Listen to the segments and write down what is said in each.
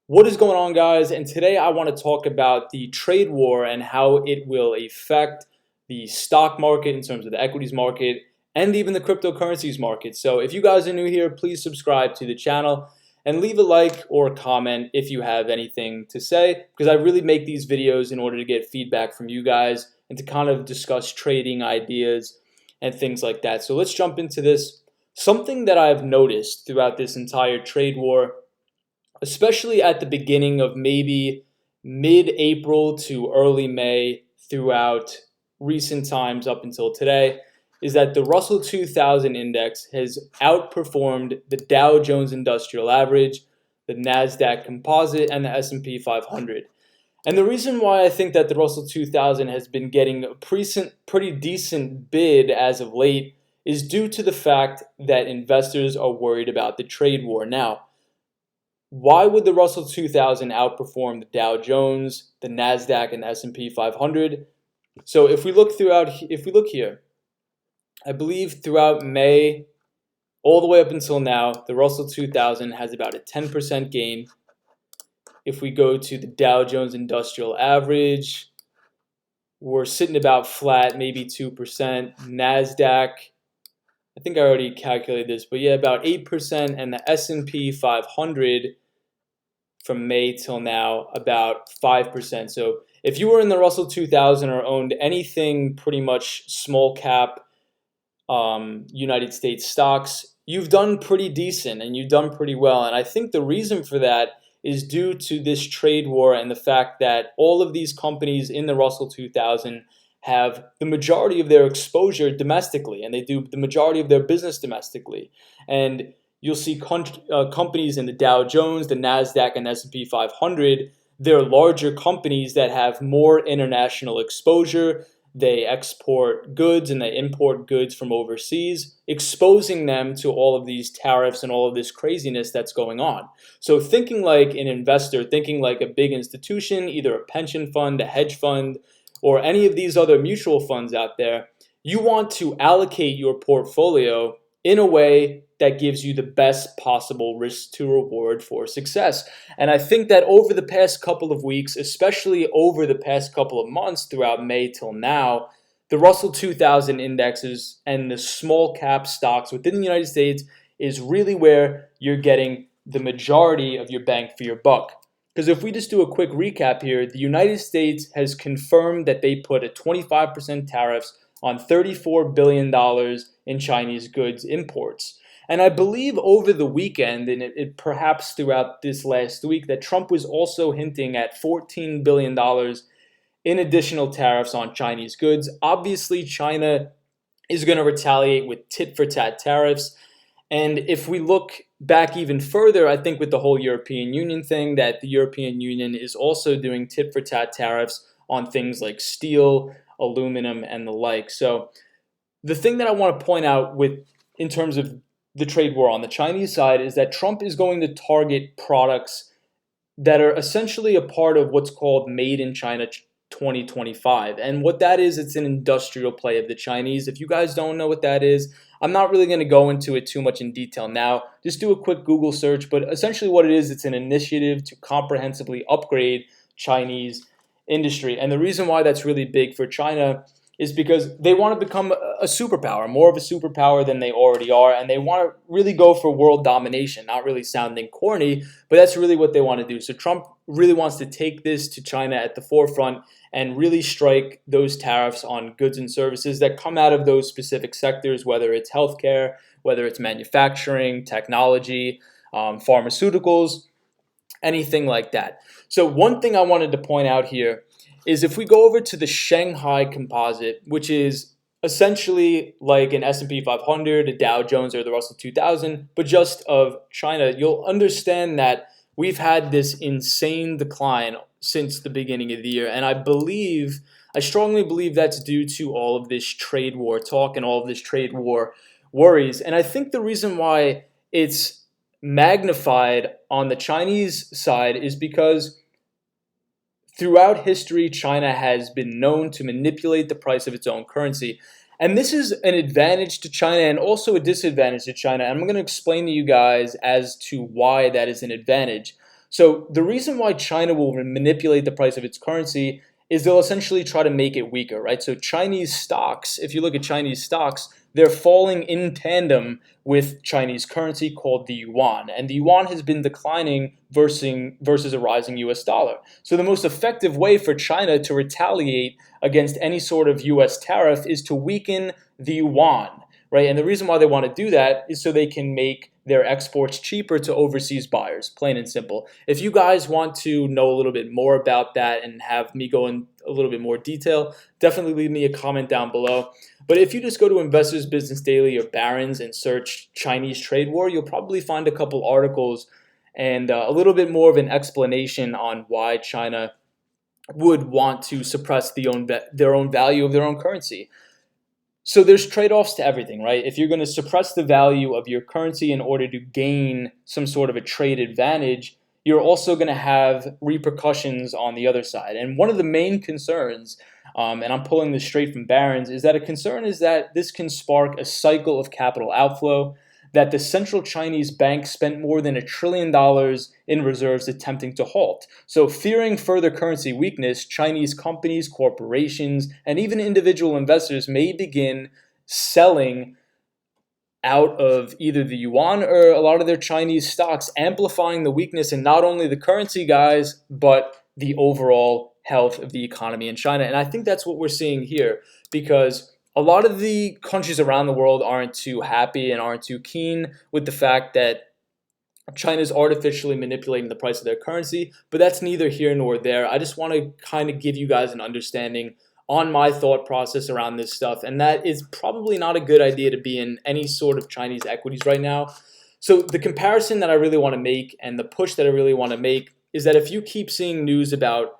What is going on, guys? And today I want to talk about the trade war and how it will affect the stock market in terms of the equities market and even the cryptocurrencies market. So if you guys are new here, please subscribe to the channel and leave a like or a comment if you have anything to say, because I really make these videos in order to get feedback from you guys and to kind of discuss trading ideas and things like that. So let's jump into this. Something that I've noticed throughout this entire trade war, especially at the beginning of maybe mid-April to early May throughout recent times up until today, is that the Russell 2000 index has outperformed the Dow Jones Industrial Average, the Nasdaq Composite, and the S&P 500. And the reason why I think that the Russell 2000 has been getting a pretty decent bid as of late is due to the fact that investors are worried about the trade war. Now, why would the Russell 2000 outperform the Dow Jones, the Nasdaq, and the S&P 500? So if we look here, I believe throughout May all the way up until now, the Russell 2000 has about a 10% gain. If we go to the Dow Jones Industrial Average, we're sitting about flat, maybe 2%. Nasdaq, I think I already calculated this, but yeah, about 8%, and the S&P 500 from May till now about 5%. So if you were in the Russell 2000 or owned anything pretty much small cap United States stocks, you've done pretty decent and you've done pretty well. And I think the reason for that is due to this trade war and the fact that all of these companies in the Russell 2000 have the majority of their exposure domestically, and they do the majority of their business domestically. And you'll see companies in the Dow Jones, the Nasdaq, and S&P 500. They're larger companies that have more international exposure. They export goods and they import goods from overseas, exposing them to all of these tariffs and all of this craziness that's going on. So thinking like an investor, thinking like a big institution, either a pension fund, a hedge fund, or any of these other mutual funds out there, you want to allocate your portfolio in a way that gives you the best possible risk to reward for success. And I think that over the past couple of weeks, especially over the past couple of months throughout May till now, the Russell 2000 indexes and the small cap stocks within the United States is really where you're getting the majority of your bang for your buck. Because if we just do a quick recap here, the United States has confirmed that they put a 25% tariffs on $34 billion in Chinese goods imports. And I believe over the weekend, and it perhaps throughout this last week, that Trump was also hinting at $14 billion in additional tariffs on Chinese goods. Obviously, China is going to retaliate with tit-for-tat tariffs. And if we look back even further, I think with the whole European Union thing, that the European Union is also doing tit-for-tat tariffs on things like steel, aluminum, and the like. So the thing that I want to point out in terms of the trade war on the Chinese side is that Trump is going to target products that are essentially a part of what's called Made in China 2025. And what that is, it's an industrial play of the Chinese. If you guys don't know what that is, I'm not really going to go into it too much in detail now. Just do a quick Google search. But essentially what it is, it's an initiative to comprehensively upgrade Chinese industry. And the reason why that's really big for China is because they want to become a superpower, more of a superpower than they already are, and they want to really go for world domination, not really sounding corny, but that's really what they want to do. So Trump really wants to take this to China at the forefront and really strike those tariffs on goods and services that come out of those specific sectors, whether it's healthcare, whether it's manufacturing, technology, pharmaceuticals, anything like that. So one thing I wanted to point out here is if we go over to the Shanghai Composite, which is essentially like an S&P 500, a Dow Jones, or the Russell 2000, but just of China, you'll understand that we've had this insane decline since the beginning of the year. And I strongly believe that's due to all of this trade war talk and all of this trade war worries. And I think the reason why it's magnified on the Chinese side is because throughout history, China has been known to manipulate the price of its own currency. And this is an advantage to China and also a disadvantage to China. And I'm going to explain to you guys as to why that is an advantage. So the reason why China will manipulate the price of its currency is they'll essentially try to make it weaker, right? So Chinese stocks, if you look at Chinese stocks, they're falling in tandem with Chinese currency called the yuan. And the yuan has been declining versus a rising US dollar. So the most effective way for China to retaliate against any sort of US tariff is to weaken the yuan, right? And the reason why they want to do that is so they can make their exports cheaper to overseas buyers, plain and simple. If you guys want to know a little bit more about that and have me go in a little bit more detail, definitely leave me a comment down below. But if you just go to Investors Business Daily or Barron's and search Chinese trade war, you'll probably find a couple articles and a little bit more of an explanation on why China would want to suppress their own value of their own currency. So there's trade-offs to everything, right? If you're going to suppress the value of your currency in order to gain some sort of a trade advantage, you're also going to have repercussions on the other side. And one of the main concerns, and I'm pulling this straight from Barron's, is that a concern is that this can spark a cycle of capital outflow, that the central Chinese bank spent more than $1 trillion in reserves attempting to halt. So fearing further currency weakness, Chinese companies, corporations, and even individual investors may begin selling out of either the yuan or a lot of their Chinese stocks, amplifying the weakness in not only the currency, guys, but the overall health of the economy in China. And I think that's what we're seeing here, because a lot of the countries around the world aren't too happy and aren't too keen with the fact that China's artificially manipulating the price of their currency, but that's neither here nor there. I just want to kind of give you guys an understanding on my thought process around this stuff, and that is probably not a good idea to be in any sort of Chinese equities right now. So the comparison that I really want to make and the push that I really want to make is that if you keep seeing news about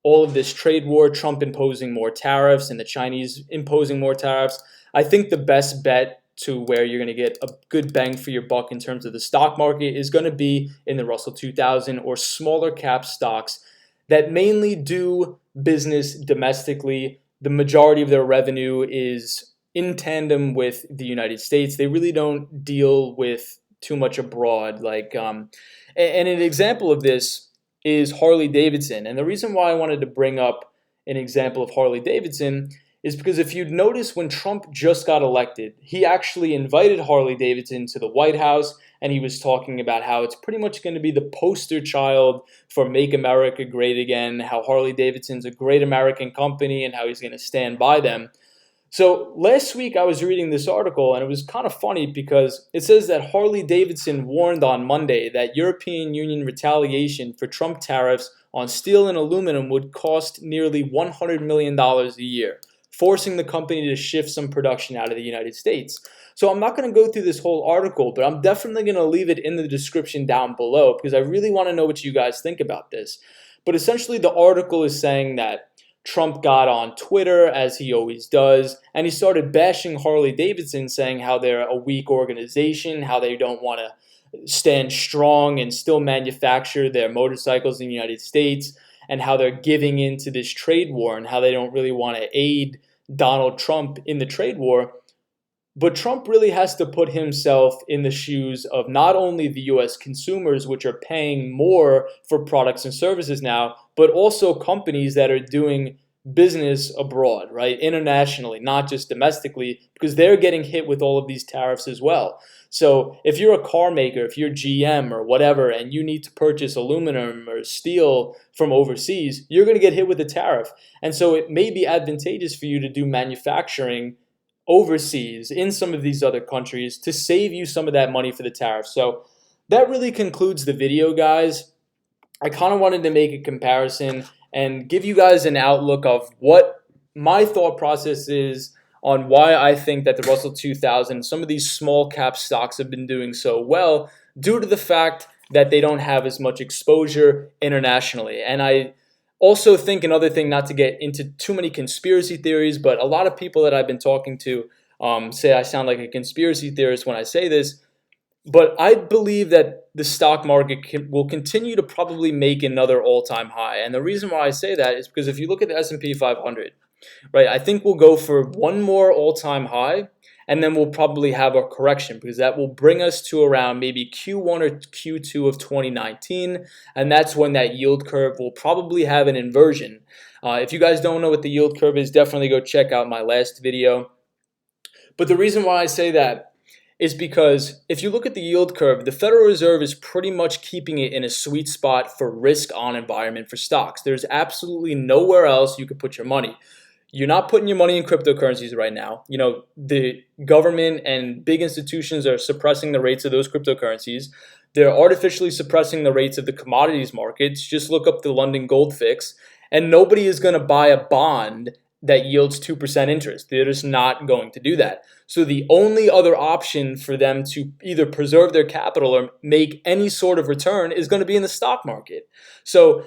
all of this trade war, Trump imposing more tariffs and the Chinese imposing more tariffs, I think the best bet to where you're going to get a good bang for your buck in terms of the stock market is going to be in the Russell 2000 or smaller cap stocks that mainly do business domestically. The majority of their revenue is in tandem with the United States. They really don't deal with too much abroad. And an example of this is Harley Davidson. And the reason why I wanted to bring up an example of Harley Davidson is because if you'd notice, when Trump just got elected, he actually invited Harley Davidson to the White House, and he was talking about how it's pretty much going to be the poster child for Make America Great Again, how Harley Davidson's a great American company and how he's going to stand by them. So last week I was reading this article, and it was kind of funny because it says that Harley Davidson warned on Monday that European Union retaliation for Trump tariffs on steel and aluminum would cost nearly $100 million a year, forcing the company to shift some production out of the United States. So I'm not going to go through this whole article, but I'm definitely going to leave it in the description down below because I really want to know what you guys think about this. But essentially the article is saying that Trump got on Twitter, as he always does, and he started bashing Harley Davidson, saying how they're a weak organization, how they don't want to stand strong and still manufacture their motorcycles in the United States, and how they're giving into this trade war and how they don't really want to aid Donald Trump in the trade war. But Trump really has to put himself in the shoes of not only the US consumers, which are paying more for products and services now, but also companies that are doing business abroad, right? Internationally, not just domestically, because they're getting hit with all of these tariffs as well. So if you're a car maker, if you're GM or whatever, and you need to purchase aluminum or steel from overseas, you're going to get hit with a tariff. And so it may be advantageous for you to do manufacturing overseas in some of these other countries to save you some of that money for the tariff. So that really concludes the video, guys. I kind of wanted to make a comparison and give you guys an outlook of what my thought process is on why I think that the Russell 2000, some of these small cap stocks have been doing so well due to the fact that they don't have as much exposure internationally. And I also think another thing, not to get into too many conspiracy theories, but a lot of people that I've been talking to say I sound like a conspiracy theorist when I say this, but I believe that the stock market will continue to probably make another all-time high. And the reason why I say that is because if you look at the S&P 500, right, I think we'll go for one more all-time high, and then we'll probably have a correction, because that will bring us to around maybe Q1 or Q2 of 2019, and that's when that yield curve will probably have an inversion. If you guys don't know what the yield curve is, definitely go check out my last video. But the reason why I say that is because if you look at the yield curve, the Federal Reserve is pretty much keeping it in a sweet spot for risk-on environment for stocks. There's absolutely nowhere else you could put your money. You're not putting your money in cryptocurrencies right now. You know, the government and big institutions are suppressing the rates of those cryptocurrencies. They're artificially suppressing the rates of the commodities markets. Just look up the London Gold Fix, and nobody is going to buy a bond that yields 2% interest. They're just not going to do that. So the only other option for them to either preserve their capital or make any sort of return is going to be in the stock market. So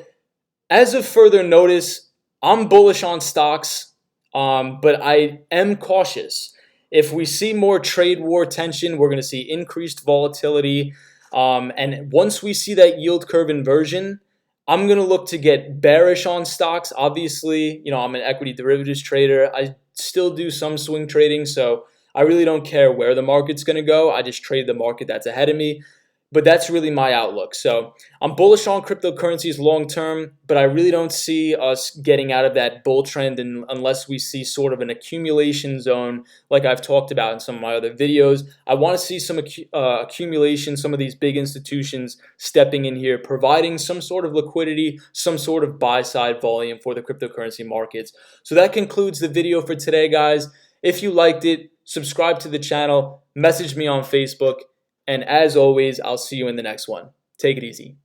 as of further notice, I'm bullish on stocks, but I am cautious. If we see more trade war tension, we're going to see increased volatility. And once we see that yield curve inversion, I'm going to look to get bearish on stocks. Obviously, you know, I'm an equity derivatives trader. I still do some swing trading, so I really don't care where the market's going to go. I just trade the market that's ahead of me. But that's really my outlook. So I'm bullish on cryptocurrencies long term, but I really don't see us getting out of that bull trend unless we see sort of an accumulation zone like I've talked about in some of my other videos. I want to see some accumulation, some of these big institutions stepping in here, providing some sort of liquidity, some sort of buy-side volume for the cryptocurrency markets. So that concludes the video for today, guys. If you liked it, subscribe to the channel, message me on Facebook, and as always, I'll see you in the next one. Take it easy.